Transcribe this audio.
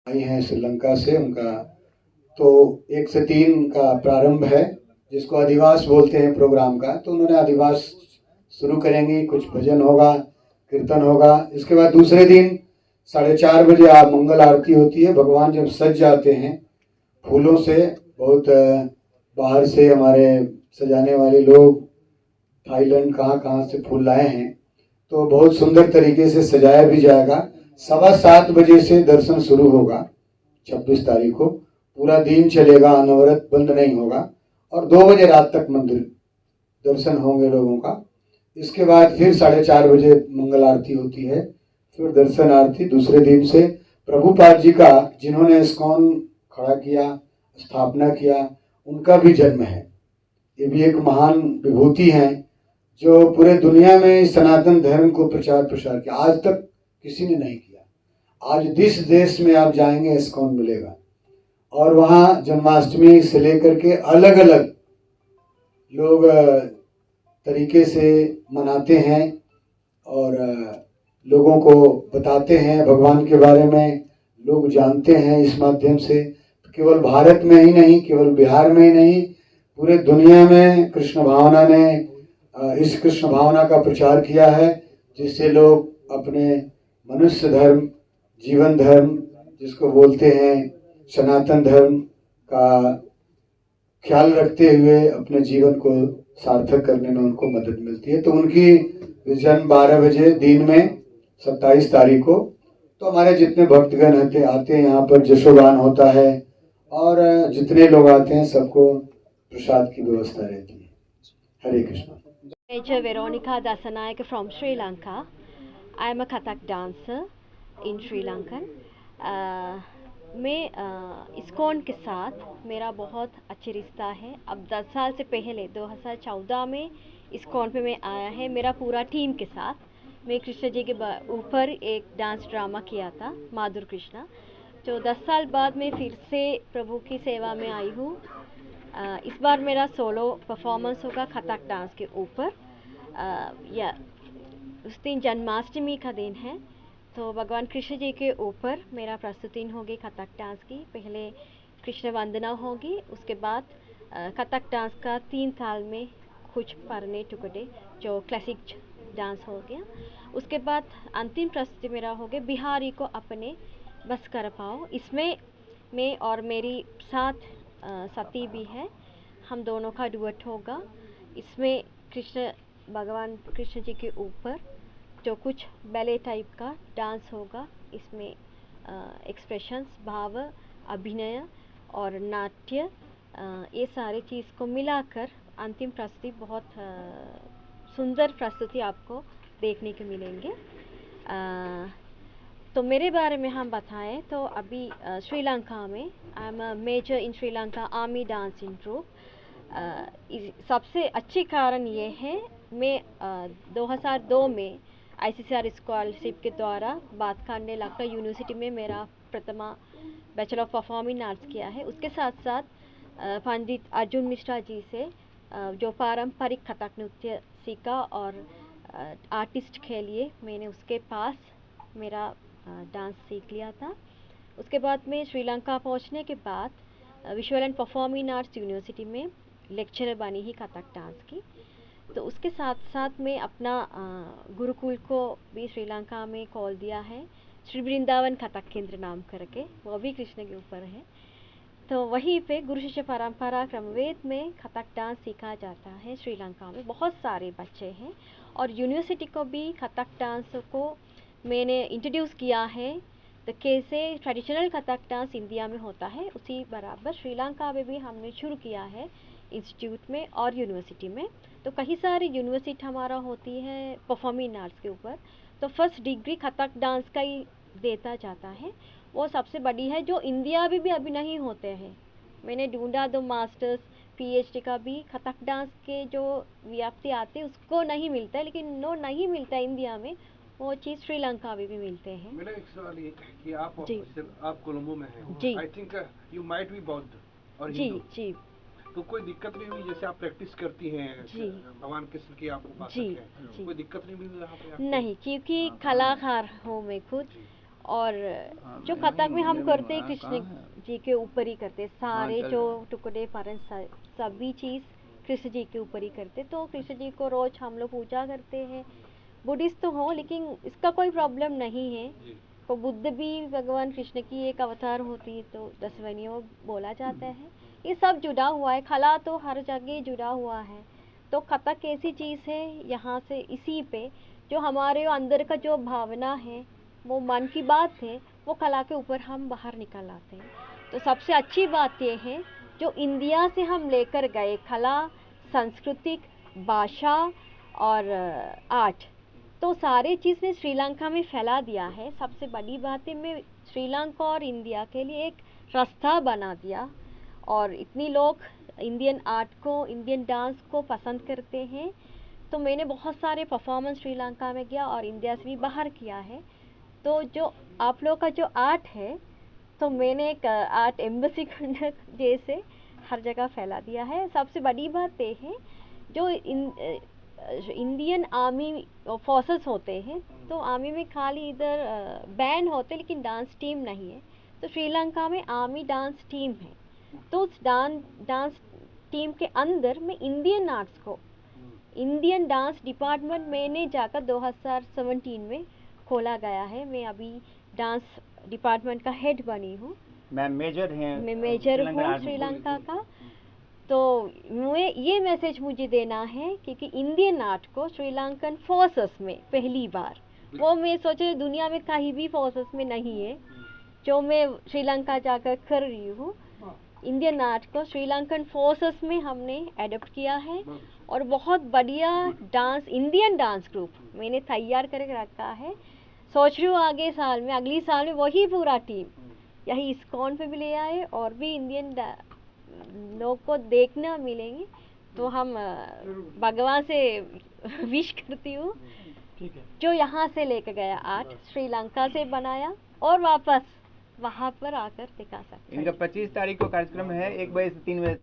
आई हैं श्रीलंका से, उनका तो 1 से 3 का प्रारंभ है, जिसको अधिवास बोलते हैं प्रोग्राम का। तो उन्होंने अधिवास शुरू करेंगी, कुछ भजन होगा, कीर्तन होगा। इसके बाद दूसरे दिन 4:30 बजे मंगल आरती होती है। भगवान जब सज जाते हैं फूलों से, बहुत बाहर से हमारे सजाने वाले लोग थाईलैंड कहाँ कहाँ से फूल लाए हैं, तो बहुत सुंदर तरीके से सजाया भी जाएगा। 7:15 बजे से दर्शन शुरू होगा। 26 तारीख को पूरा दिन चलेगा, अनवरत, बंद नहीं होगा, और 2 बजे रात तक मंदिर दर्शन होंगे लोगों का। इसके बाद फिर 4:30 बजे मंगल आरती होती है, फिर दर्शन आरती। दूसरे दिन से प्रभुपाद जी का, जिन्होंने इस्कॉन खड़ा किया, स्थापना किया, उनका भी जन्म है। ये भी एक महान विभूति हैं जो पूरे दुनिया में सनातन धर्म को प्रचार प्रसार किया, आज तक किसी ने नहीं किया। आज जिस देश में आप जाएंगे इस्कॉन मिलेगा, और वहाँ जन्माष्टमी से लेकर के अलग अलग लोग तरीके से मनाते हैं और लोगों को बताते हैं भगवान के बारे में, लोग जानते हैं इस माध्यम से। केवल भारत में ही नहीं, केवल बिहार में ही नहीं, पूरे दुनिया में कृष्ण भावना ने इस कृष्ण भावना का प्रचार किया है, जिससे लोग अपने मनुष्य धर्म, जीवन धर्म, जिसको बोलते हैं सनातन धर्म का ख्याल रखते हुए अपने जीवन को सार्थक करने में उनको मदद मिलती है। तो उनकी विजन 12 बजे दिन में 27 तारीख को, तो हमारे जितने भक्तगण आते हैं यहाँ पर, जशोगान होता है, और जितने लोग आते हैं सबको प्रसाद की व्यवस्था रहती है। हरे Krishna. Major Veronica Dasanayak from Sri Lanka. I am a Kathak dancer in Sri Lanka. मैं इस्कॉन के साथ मेरा बहुत अच्छा रिश्ता है। अब 10 साल से पहले 2014 में इस्कॉन पे मैं आया है मेरा पूरा टीम के साथ। मैं कृष्ण जी के ऊपर एक डांस ड्रामा किया था, माधुर कृष्णा। तो 10 साल बाद मैं फिर से प्रभु की सेवा में आई हूँ। इस बार मेरा सोलो परफॉर्मेंस होगा कथक डांस के ऊपर। या उस दिन जन्माष्टमी का दिन है, तो भगवान कृष्ण जी के ऊपर मेरा प्रस्तुति होगी कथक डांस की। पहले कृष्ण वंदना होगी, उसके बाद कथक डांस का 3 ताल में कुछ परने टुकड़े जो क्लासिक डांस हो गया। उसके बाद अंतिम प्रस्तुति मेरा हो गया बिहारी को अपने बस कर पाओ। इसमें मैं और मेरी साथ सती भी है, हम दोनों का डुएट होगा। इसमें भगवान कृष्ण जी के ऊपर जो कुछ बैले टाइप का डांस होगा, इसमें एक्सप्रेशंस, भाव, अभिनय और नाट्य, ये सारे चीज़ को मिलाकर अंतिम प्रस्तुति, बहुत सुंदर प्रस्तुति आपको देखने को मिलेंगे। तो मेरे बारे में हम बताएं तो अभी श्रीलंका में I am a major in Sri Lanka army dancing troupe. सबसे अच्छी कारण ये है, मैं 2002 में ICCR स्कॉलरशिप के द्वारा बात करने लखनऊ यूनिवर्सिटी में मेरा प्रथमा बैचलर ऑफ परफॉर्मिंग आर्ट्स किया है। उसके साथ साथ पंडित अर्जुन मिश्रा जी से जो पारंपरिक कथक नृत्य सीखा और आर्टिस्ट के लिए मैंने उसके पास मेरा डांस सीख लिया था। उसके बाद में श्रीलंका पहुंचने के बाद visual and performing arts university में लेक्चरर बनी ही कथक डांस की। तो उसके साथ साथ मैं अपना गुरुकुल को भी श्रीलंका में खोल दिया है, श्री वृंदावन कथक केंद्र नाम करके, वो भी कृष्ण के ऊपर है। तो वहीं पे गुरु शिष्य परंपरा क्रमवेद में कथक डांस सीखा जाता है। श्रीलंका में बहुत सारे बच्चे हैं, और यूनिवर्सिटी को भी कथक डांस को मैंने इंट्रोड्यूस किया है। तो कैसे ट्रेडिशनल कथक डांस इंडिया में होता है, उसी बराबर श्रीलंका में भी हमने शुरू किया है इंस्टीट्यूट में और यूनिवर्सिटी में। तो कई सारी यूनिवर्सिटी हमारा होती है परफॉर्मिंग आर्ट्स के ऊपर, तो फर्स्ट डिग्री कथक डांस का ही देता जाता है। वो सबसे बड़ी है, जो इंडिया में भी अभी नहीं होते हैं। मैंने ढूंढा तो मास्टर्स PhD का भी कथक डांस के जो व्याप्ति आते उसको नहीं मिलता है, लेकिन वो नहीं मिलता है इंडिया में, वो चीज़ श्रीलंका में भी मिलते हैं। मेरा एक सवाल ये कि आप कोलंबो में हैं जी। I think you might be बौद्ध और जी हिंदू। जी तो कोई दिक्कत नहीं हुई, जैसे आप प्रैक्टिस करती हैं जी भगवान कृष्ण की, आप उपासक जी हैं, जी कोई दिक्कत नहीं हुई यहाँ पे आपको? नहीं, क्योंकि कलाकार हूँ मैं खुद, और जो कथक में हम करते हैं कृष्ण जी के ऊपर ही करते, सारे जो टुकड़े परन सभी चीज़ कृष्ण जी के ऊपर ही करते। तो कृष्ण जी को रोज हम लोग पूजा करते हैं। बुद्धिस्ट तो हो लेकिन इसका कोई प्रॉब्लम नहीं है। तो बुद्ध भी भगवान कृष्ण की एक अवतार होती है, तो दशवनियों बोला जाता है। ये सब जुड़ा हुआ है, कला तो हर जगह जुड़ा हुआ है। तो कथक ऐसी चीज़ है, यहाँ से इसी पे जो हमारे अंदर का जो भावना है, वो मन की बात है, वो कला के ऊपर हम बाहर निकल आते हैं। तो सबसे अच्छी बात ये है जो इंडिया से हम लेकर गए कला, सांस्कृतिक, भाषा और आर्ट, तो सारे चीज़ ने श्रीलंका में फैला दिया है। सबसे बड़ी बात है मैं श्रीलंका और इंडिया के लिए एक रास्ता बना दिया, और इतनी लोग इंडियन आर्ट को, इंडियन डांस को पसंद करते हैं। तो मैंने बहुत सारे परफॉर्मेंस श्रीलंका में किया और इंडिया से भी बाहर किया है। तो जो आप लोग का जो आर्ट है, तो मैंने एक आर्ट एम्बेसी जैसे हर जगह फैला दिया है। सबसे बड़ी बात ये है जो इंडियन आर्मी फोर्सेस होते हैं, तो आर्मी में खाली इधर बैंड होते लेकिन डांस टीम नहीं है। तो श्रीलंका में आर्मी डांस टीम है। तो उस डांस टीम के अंदर मैं इंडियन आर्ट्स को, इंडियन डांस डिपार्टमेंट मैंने जाकर 2017 में खोला गया है। मैं अभी डांस डिपार्टमेंट का हेड बनी हूँ। मैं मेजर हूँ श्रीलंका का। तो ये मैसेज मुझे देना है क्योंकि इंडियन आर्ट को श्रीलंकन फोर्सेस में पहली बार, वो मैं सोचे दुनिया में कहीं भी फोर्सेस में नहीं है, जो मैं श्रीलंका जाकर कर रही हूँ। इंडियन आर्ट को श्रीलंकन फोर्सेस में हमने एडप्ट किया है, और बहुत बढ़िया डांस, इंडियन डांस ग्रुप मैंने तैयार करके रखा है। सोच रही हूँ अगले साल में वही पूरा टीम यही इस्कॉन पे भी ले आए, और भी इंडियन लोग को देखना मिलेंगे। तो हम भगवान से विश करती हूँ जो यहाँ से लेकर गया आर्ट, श्रीलंका से बनाया और वापस वहाँ पर आकर दिखा सकते हैं। इनका 25 तारीख को कार्यक्रम है, 1 बजे से 3 बजे।